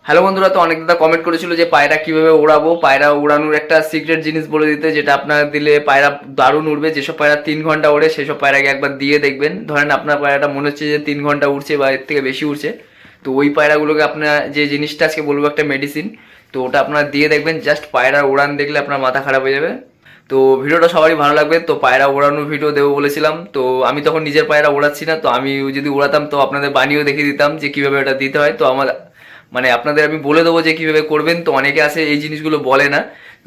Hello বন্ধুরা, তো অনেক দাদা কমেন্ট করেছিল যে পায়রা কিভাবে ওড়াবো। পায়রা ওড়ানোর একটা সিক্রেট জিনিস বলে দিতে, যেটা আপনার দিলে পায়রা দারুণ উড়বে। যেসব পায়রা 3 ঘন্টা ওড়ে সেসব পায়রাকে একবার দিয়ে দেখবেন। ধরেন আপনার পায়রাটা মনে হচ্ছে যে 3 ঘন্টা উড়ছে বা এর থেকে বেশি উড়ছে, তো ওই পায়রাগুলোকে আপনার যে জিনিসটা আজকে বলবো একটা মেডিসিন, তো ওটা আপনার দিয়ে দেখবেন। জাস্ট পায়রার উড়ান দেখলে আপনার মাথা খারাপ হয়ে যাবে। তো ভিডিওটা সবারই ভালো লাগবে। তো পায়রা ওড়ানোর ভিডিও দেবো বলেছিলাম, তো আমি তখন নিজের পায়রা ওড়াচ্ছি না, তো আমি যদি ওড়াতাম তো আপনাদের বানিয়েও দেখিয়ে দিতাম যে কীভাবে এটা দিতে হয়। তো আমার মানে আপনাদের আমি বলে দেবো যে কীভাবে করবেন। তো অনেকে আছে এই জিনিসগুলো বলে না,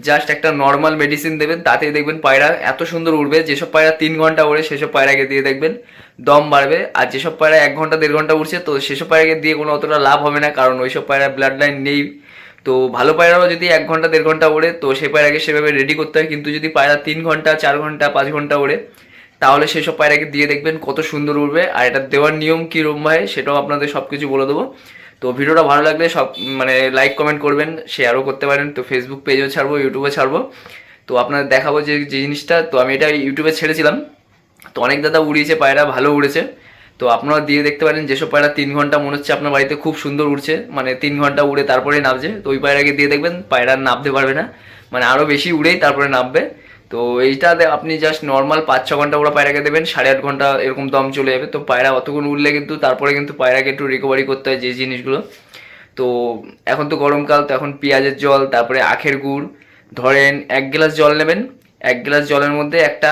জাস্ট একটা নর্মাল মেডিসিন দেবেন, তাতেই দেখবেন পায়রা এত সুন্দর উড়বে। যেসব পায়রা 3 ঘন্টা ওড়ে সেসব পায়রাকে দিয়ে দেখবেন দম বাড়বে। আর যেসব পায়রা 1 ঘন্টা 1.5 ঘন্টা উড়ছে, তো সেসব পায়রাকে দিয়ে কোনো অতটা লাভ হবে না, কারণ ওইসব পায়রা ব্লাড লাইন নেই। তো ভালো পায়রাও যদি 1 ঘন্টা 1.5 ঘন্টা ওড়ে, তো সেই পায়রাকে সেভাবে রেডি করতে হয়। কিন্তু যদি পায়রা 3 ঘন্টা 4 ঘন্টা 5 ঘন্টা ওড়ে, তাহলে সেসব পায়রাকে দিয়ে দেখবেন কত সুন্দর উড়বে। আর এটা দেওয়ার নিয়ম কীরকম হয় সেটাও আপনাদের সব কিছু বলে দেবো। তো ভিডিওটা ভালো লাগলে সব মানে লাইক কমেন্ট করবেন, শেয়ারও করতে পারেন। তো ফেসবুক পেজেও ছাড়বো, ইউটিউবে ছাড়বো। তো আপনাদের দেখাবো যে যে জিনিসটা, তো আমি এটা ইউটিউবে ছেড়েছিলাম। তো অনেক দাদা উড়িয়েছে, পায়রা ভালো উড়েছে। তো আপনারা দিয়ে দেখতে পারেন। যেসব পায়রা 3 ঘন্টা মনে হচ্ছে আপনার বাড়িতে খুব সুন্দর উড়ছে, মানে 3 ঘন্টা উড়ে তারপরে নামছে, তো ওই পায়রাকে দিয়ে দেখবেন পায়রা নামতে পারবে না, মানে আরও বেশি উড়েই তারপরে নামবে। তো এইটাতে আপনি জাস্ট নর্মাল 5-6 ঘন্টা ওরা পায়রাকে দেবেন, 8.5 ঘন্টা এরকম দম চলে যাবে। তো পায়রা অতক্ষণ উঠলে কিন্তু তারপরে কিন্তু পায়রাকে একটু রিকভারি করতে হয় যে জিনিসগুলো। তো এখন তো গরমকাল, তো এখন পেঁয়াজের জল, তারপরে আখের গুড়, ধরেন 1 গ্লাস জল নেবেন। 1 গ্লাস জলের মধ্যে একটা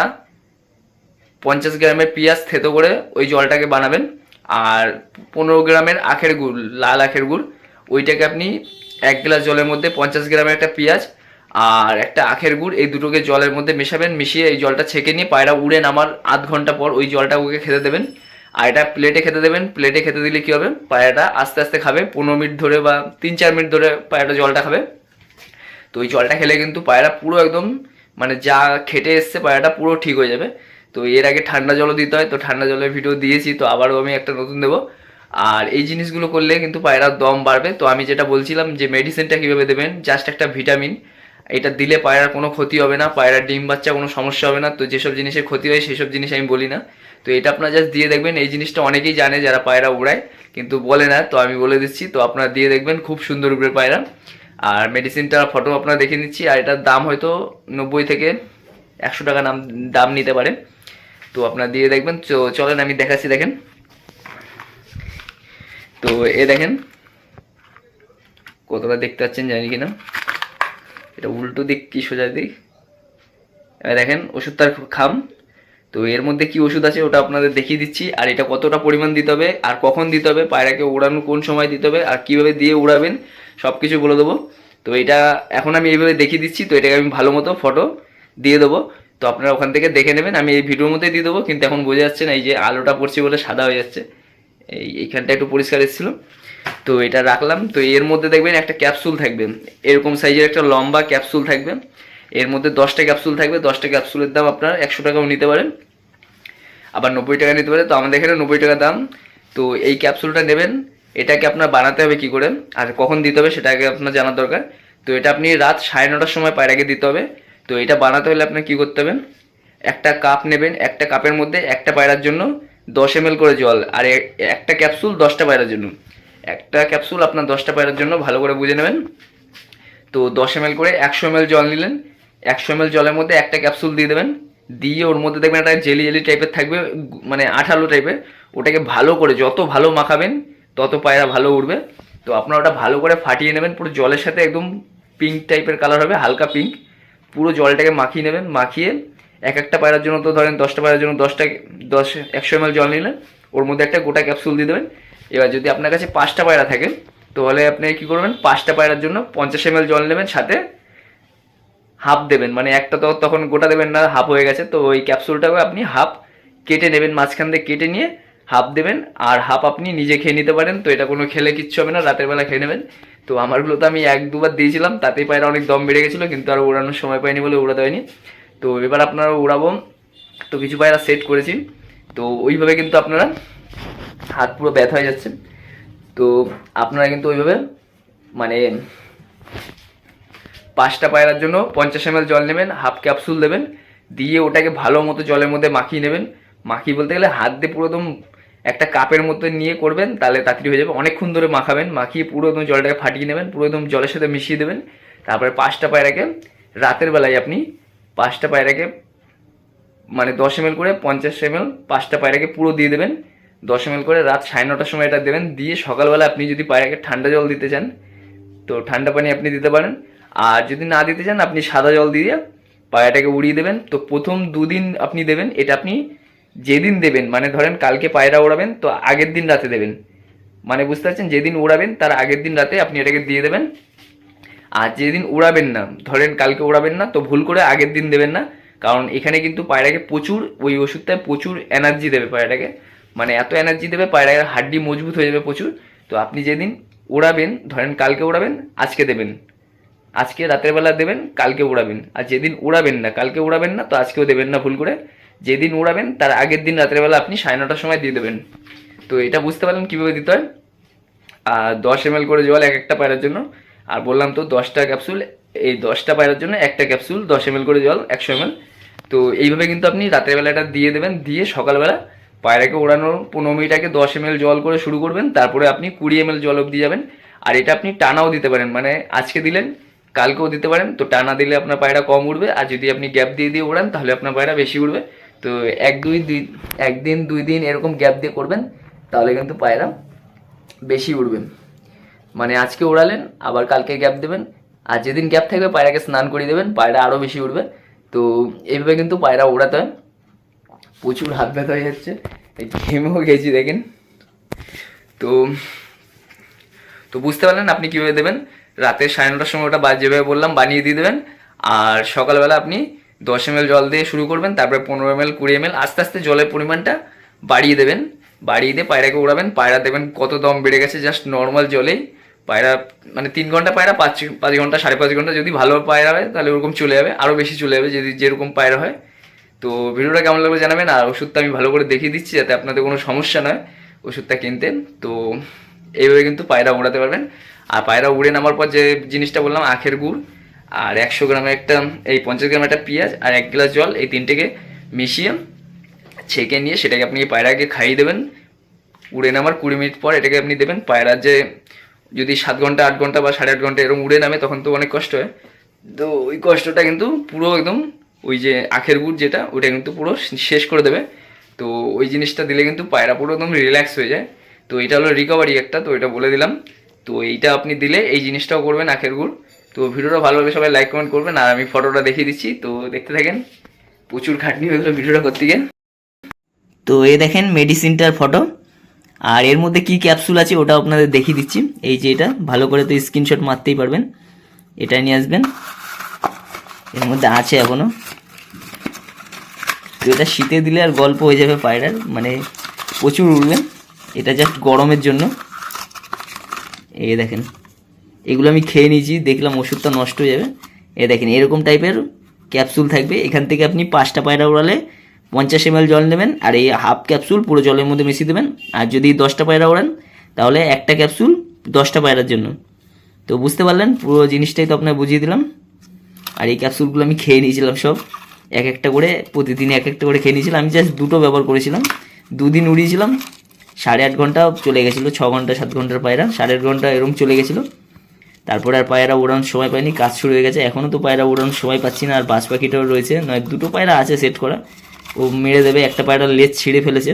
50 গ্রামের পেঁয়াজ থেতো করে ওই জলটাকে বানাবেন। আর 15 গ্রামের আখের গুড়, লাল আখের গুড়, ওইটাকে আপনি 1 গ্লাস জলের মধ্যে 50 গ্রামের একটা পেঁয়াজ আর একটা আখের গুড়, এই দুটোকে জলের মধ্যে মেশাবেন। মিশিয়ে এই জলটা ছেঁকে নিয়ে পায়রা উড়ে নামার আধ ঘন্টা পর ওই জলটা ওকে খেতে দেবেন। আর এটা প্লেটে খেতে দেবেন। প্লেটে খেতে দিলে কী হবে, পায়রাটা আস্তে আস্তে খাবে, 15 মিনিট ধরে বা 3-4 মিনিট ধরে পায়রাটা জলটা খাবে। তো ওই জলটা খেলে কিন্তু পায়রা পুরো একদম মানে যা খেটে এসছে পায়রাটা পুরো ঠিক হয়ে যাবে। তো এর আগে ঠান্ডা জলও দিতে হয়, তো ঠান্ডা জলের ভিডিও দিয়েছি, তো আবারও আমি একটা নতুন দেবো। আর এই জিনিসগুলো করলে কিন্তু পায়রার দম বাড়বে। তো আমি যেটা বলছিলাম যে মেডিসিনটা কীভাবে দেবেন, জাস্ট একটা ভিটামিন, এটা দিলে পায়রার কোনো ক্ষতি হবে না, পায়রার ডিম বাচ্চা কোনো সমস্যা হবে না। তো যেসব জিনিসের ক্ষতি হয় সেসব জিনিস আমি বলি না। তো এটা আপনারা জাস্ট দিয়ে দেখবেন। এই জিনিসটা অনেকেই জানে যারা পায়রা উড়ায়, কিন্তু বলে না, তো আমি বলে দিচ্ছি। তো আপনারা দিয়ে দেখবেন খুব সুন্দর উড়বে পায়রা। আর মেডিসিনটার ফটো আপনারা দেখে নিচ্ছি। আর এটার দাম হয়তো 90 থেকে 100 টাকা দাম নিতে পারে। তো আপনারা দিয়ে দেখবেন। তো চলেন আমি দেখাচ্ছি, দেখেন। তো এ দেখেন কতটা দেখতে পাচ্ছেন জানি কিনা, এটা উল্টো দিক কি সোজা দিক, দেখেন ওষুধটার খাম। তো এর মধ্যে কি ওষুধ আছে ওটা আপনাদের দেখিয়ে দিচ্ছি। আর এটা কতটা পরিমাণ দিতে হবে আর কখন দিতে হবে, পায়রাকে উড়ানো কোন সময় দিতে হবে আর কীভাবে দিয়ে উড়াবেন সব কিছু বলে দেবো। তো এটা এখন আমি এইভাবে দেখিয়ে দিচ্ছি। তো এটাকে আমি ভালো মতো ফটো দিয়ে দেবো, তো আপনারা ওখান থেকে দেখে নেবেন। আমি এই ভিডিওর মধ্যে দিয়ে দেবো, কিন্তু এখন বোঝা যাচ্ছে না, এই যে আলোটা পড়ছে বলে সাদা হয়ে যাচ্ছে। এইখানটা একটু পরিষ্কার এসেছিলো। তো এটা রাখলাম। তো এর মধ্যে দেখবেন একটা ক্যাপসুল থাকবে, এরকম সাইজের একটা লম্বা ক্যাপসুল থাকবে। এর মধ্যে 10টা ক্যাপসুল থাকবে। 10টা ক্যাপসুলের দাম আপনার 100 টাকাও নিতে পারেন, আবার 90 টাকা নিতে পারে। তো আমাদের এখানে 90 টাকা দাম। তো এই ক্যাপসুলটা নেবেন। এটাকে আপনার বানাতে হবে কী করে আর কখন দিতে হবে সেটা আগে আপনার জানার দরকার। তো এটা আপনি রাত 9:30টার সময় পায়রাকে দিতে হবে। তো এটা বানাতে হলে আপনার কী করতে হবে, একটা কাপ নেবেন। একটা কাপের মধ্যে একটা পায়রার জন্য 10 ml করে জল, আর একটা ক্যাপসুল 10টা পায়রার জন্য। একটা ক্যাপসুল আপনার 10টা পায়রার জন্য, ভালো করে বুঝে নেবেন। তো 10 ml করে 100 ml জল নিলেন। 100 ml জলের মধ্যে একটা ক্যাপসুল দিয়ে দেবেন। দিয়ে ওর মধ্যে দেখবেন একটা জেলি জেলি টাইপের থাকবে, মানে আঠালো টাইপের। ওটাকে ভালো করে যত ভালো মাখাবেন তত পায়রা ভালো উঠবে। তো আপনারা ওটা ভালো করে ফাটিয়ে নেবেন, পুরো জলের সাথে একদম পিঙ্ক টাইপের কালার হবে, হালকা পিঙ্ক। পুরো জলটাকে মাখিয়ে নেবেন। মাখিয়ে এক একটা পায়রার জন্য, তো ধরেন 10টা পায়রার জন্য 100 ml জল নিলেন, ওর মধ্যে একটা গোটা ক্যাপসুল দিয়ে দেবেন। এবার যদি আপনার কাছে 5টা পায়রা থাকে, তাহলে আপনি কী করবেন, 5টা পায়রার জন্য 50 ml জল নেবেন, সাথে হাফ দেবেন, মানে একটা তো তখন গোটা দেবেন না, হাফ হয়ে গেছে। তো ওই ক্যাপসুলটাকে আপনি হাফ কেটে নেবেন, মাঝখান দিয়ে কেটে নিয়ে হাফ দেবেন, আর হাফ আপনি নিজে খেয়ে নিতে পারেন। তো এটা কোনো খেলে কিচ্ছু হবে না, রাতের বেলা খেয়ে নেবেন। তো আমারগুলো তো আমি 1-2 বার দিয়েছিলাম, তাতেই পায়রা অনেক দম বেড়ে গেছিলো, কিন্তু আর ওড়ানোর সময় পাইনি বলে ওড়াতে হয়নি। তো এবার আপনারা উড়াবো। তো কিছু পায়রা সেট করেছি। তো ওইভাবে কিন্তু আপনারা, হাত পুরো ব্যথা হয়ে যাচ্ছে, তো আপনারা কিন্তু ওইভাবে মানে 5টা পায়রার জন্য 50 ml জল নেবেন, হাফ ক্যাপসুল দেবেন, দিয়ে ওটাকে ভালো মতো জলের মধ্যে মাখিয়ে নেবেন। মাখিয়ে বলতে গেলে হাত দিয়ে পুরো একদম একটা কাপের মতো নিয়ে করবেন, তাহলে তাড়াতাড়ি হয়ে যাবে। অনেকক্ষণ ধরে মাখাবেন, মাখিয়ে পুরো একদম জলটাকে ফাটিয়ে নেবেন, পুরো একদম জলের সাথে মিশিয়ে দেবেন। তারপরে 5টা পায়রাকে রাতের বেলায় আপনি 5টা পায়রাকে মানে 10 ml করে 50 ml 5টা পায়রাকে পুরো দিয়ে দেবেন। 10 ml করে রাত 9:30টার সময় এটা দেবেন। দিয়ে সকালবেলা আপনি যদি পায়রাকে ঠান্ডা জল দিতে চান তো ঠান্ডা পানি আপনি দিতে পারেন, আর যদি না দিতে চান আপনি সাদা জল দিয়ে পায়রাটাকে উড়িয়ে দেবেন। তো প্রথম 2 দিন আপনি দেবেন, এটা আপনি যেদিন দেবেন মানে ধরেন কালকে পায়রা ওড়াবেন তো আগের দিন রাতে দেবেন, মানে বুঝতে পারছেন, যেদিন উড়াবেন তার আগের দিন রাতে আপনি এটাকে দিয়ে দেবেন। আর যেদিন উড়াবেন না, ধরেন কালকে উড়াবেন না, তো ভুল করে আগের দিন দেবেন না, কারণ এখানে কিন্তু পায়রাকে প্রচুর ওই ওষুধটায় প্রচুর এনার্জি দেবে পায়রাটাকে, মানে এত এনার্জি দেবে পায়রার হাড্ডি মজবুত হয়ে যাবে প্রচুর। তো আপনি যেদিন উড়াবেন, ধরেন কালকে উড়াবেন আজকে দেবেন, আজকে রাতের বেলা দেবেন কালকে উড়াবেন। আর যেদিন উড়াবেন না, কালকে উড়াবেন না তো আজকেও দেবেন না ভুল করে, যেদিন উড়াবেন তার আগের দিন রাতের বেলা আপনি 9:30টার সময় দিয়ে দেবেন। তো এটা বুঝতে পারলেন কীভাবে দিতে হয়। আর 10 ml করে জল এক একটা পায়রার জন্য, আর বললাম তো 10টা ক্যাপসুল, এই 10টা পায়রার জন্য একটা ক্যাপসুল 10 ml করে জল 100 ml। তো এইভাবে কিন্তু আপনি রাতের বেলা এটা দিয়ে দেবেন, দিয়ে সকালবেলা পায়রাকে ওড়ানোর 15 মিনিট আগে 10 ml জল করে শুরু করবেন, তারপরে আপনি 20 ml জল অবধি যাবেন। আর এটা আপনি টানাও দিতে পারেন, মানে আজকে দিলেন কালকেও দিতে পারেন। তো টানা দিলে আপনার পায়রা কম উঠবে, আর যদি আপনি গ্যাপ দিয়ে দিয়ে ওড়ান তাহলে আপনার পায়রা বেশি উঠবে। তো 1 দিন 2 দিন এরকম গ্যাপ দিয়ে করবেন, তাহলে কিন্তু পায়রা বেশি উঠবে। মানে আজকে ওড়ালেন আবার কালকে গ্যাপ দেবেন, আর যেদিন গ্যাপ থাকবে পায়রাকে স্নান করিয়ে দেবেন, পায়রা আরও বেশি উঠবে। তো এইভাবে কিন্তু পায়রা ওড়াতে হয়। প্রচুর হাত ব্যথা হয়ে যাচ্ছে, ঘেমেও গেছি দেখেন। তো তো বুঝতে পারলেন আপনি কীভাবে দেবেন। রাতে 9:30টার সময় ওটা যেভাবে বললাম বানিয়ে দিয়ে দেবেন, আর সকালবেলা আপনি 10 ml জল দিয়ে শুরু করবেন, তারপরে 15 ml 20 ml আস্তে আস্তে জলের পরিমাণটা বাড়িয়ে দেবেন। বাড়িয়ে দিয়ে পায়রাকে উড়াবেন, পায়রা দেবেন কত দম বেড়ে গেছে জাস্ট নর্মাল জলেই। পায়রা মানে 3 ঘন্টা পায়রা 5 ঘন্টা 5.5 ঘন্টা যদি ভালো পায়রা হয় তাহলে ওরকম চলে যাবে, আরও বেশি চলে যাবে যদি যেরকম পায়রা হয়। তো ভিডিওটা কেমন লাগবে জানাবেন, আর ওষুধটা আমি ভালো করে দেখিয়ে দিচ্ছি যাতে আপনাদের কোনো সমস্যা নয় ওষুধটা কিনতে। তো এইভাবে কিন্তু পায়রা উড়াতে পারবেন। আর পায়রা উড়ে নামার পর যে জিনিসটা বললাম আখের গুড় আর 100 গ্রামের একটা এই 50 গ্রাম একটা পেঁয়াজ আর 1 গ্লাস জল, এই তিনটেকে মিশিয়ে ছেঁকে নিয়ে সেটাকে আপনি পায়রাকে খাইয়ে দেবেন। উড়ে নামার 20 মিনিট পর এটাকে আপনি দেবেন। পায়রার যে যদি 7 ঘন্টা 8 ঘন্টা বা 8.5 ঘন্টা এরকম উড়ে নামে তখন তো অনেক কষ্ট হয়, তো ওই কষ্টটা কিন্তু পুরো একদম ওই যে আখের গুড় যেটা ওটা কিন্তু পুরো শেষ করে দেবে। তো ওই জিনিসটা দিলে কিন্তু পায়রা পুরো একদম রিল্যাক্স হয়ে যায়। তো এটা হলো রিকভারি একটা, তো এটা বলে দিলাম। তো এইটা আপনি দিলে এই জিনিসটাও করবেন আখের গুড়। তো ভিডিওটা ভালো লাগলে সবাই লাইক কমেন্ট করবেন, আর আমি ফটোটা দেখিয়ে দিচ্ছি, তো দেখতে থাকেন। প্রচুর খাটনি হয়ে গেলো ভিডিওটা করতে গিয়ে। তো এই দেখেন মেডিসিনটার ফটো, আর এর মধ্যে কি ক্যাপসুল আছে ওটা আপনাদের দেখিয়ে দিচ্ছি। এই যে এটা ভালো করে তো স্ক্রিনশট মারতেই পারবেন, এটা নিয়ে আসবেন, এর মধ্যে আছে এখনো। তো এটা শীতে দিলে আর গল্প হয়ে যাবে পায়রার, মানে প্রচুর উড়বে। এটা জাস্ট গরমের জন্য। এই দেখেন এগুলো আমি খেয়ে নিয়েছি, দেখলাম ওষুধটা নষ্ট হয়ে যাবে। এ দেখেন এরকম টাইপের ক্যাপসুল থাকবে, এখান থেকে আপনি 5টা পায়রা উড়ালে 50 ml জল নেবেন, আর এই হাফ ক্যাপসুল পুরো জলের মধ্যে মিশিয়ে দেবেন। আর যদি 10টা পায়রা ওড়ান তাহলে একটা ক্যাপসুল 10টা পায়রার জন্য। তো বুঝতে পারলেন পুরো জিনিসটাই তো আপনাকে বুঝিয়ে দিলাম। আর এই ক্যাপসুলগুলো আমি খেয়ে নিয়েছিলাম সব, এক একটা করে প্রতিদিন এক একটা করে খেয়ে নিয়েছিলাম। আমি জাস্ট 2টো ব্যবহার করেছিলাম, 2 দিন উড়িয়েছিলাম। 8.5 ঘন্টা চলে গেছিলো, 6 ঘন্টা 7 ঘন্টার পায়রা 8.5 ঘন্টা এরকম চলে গেছিলো। তারপরে আর পায়রা উড়ানোর সময় পাইনি, কাজ শুরু হয়ে গেছে। এখনও তো পায়রা উড়ানোর সময় পাচ্ছি না। আর বাজ পাখিটাও রয়েছে, নয় 2টো পায়রা আছে সেট করা, ও মেরে দেবে। একটা পায়রা লেজ ছিঁড়ে ফেলেছে,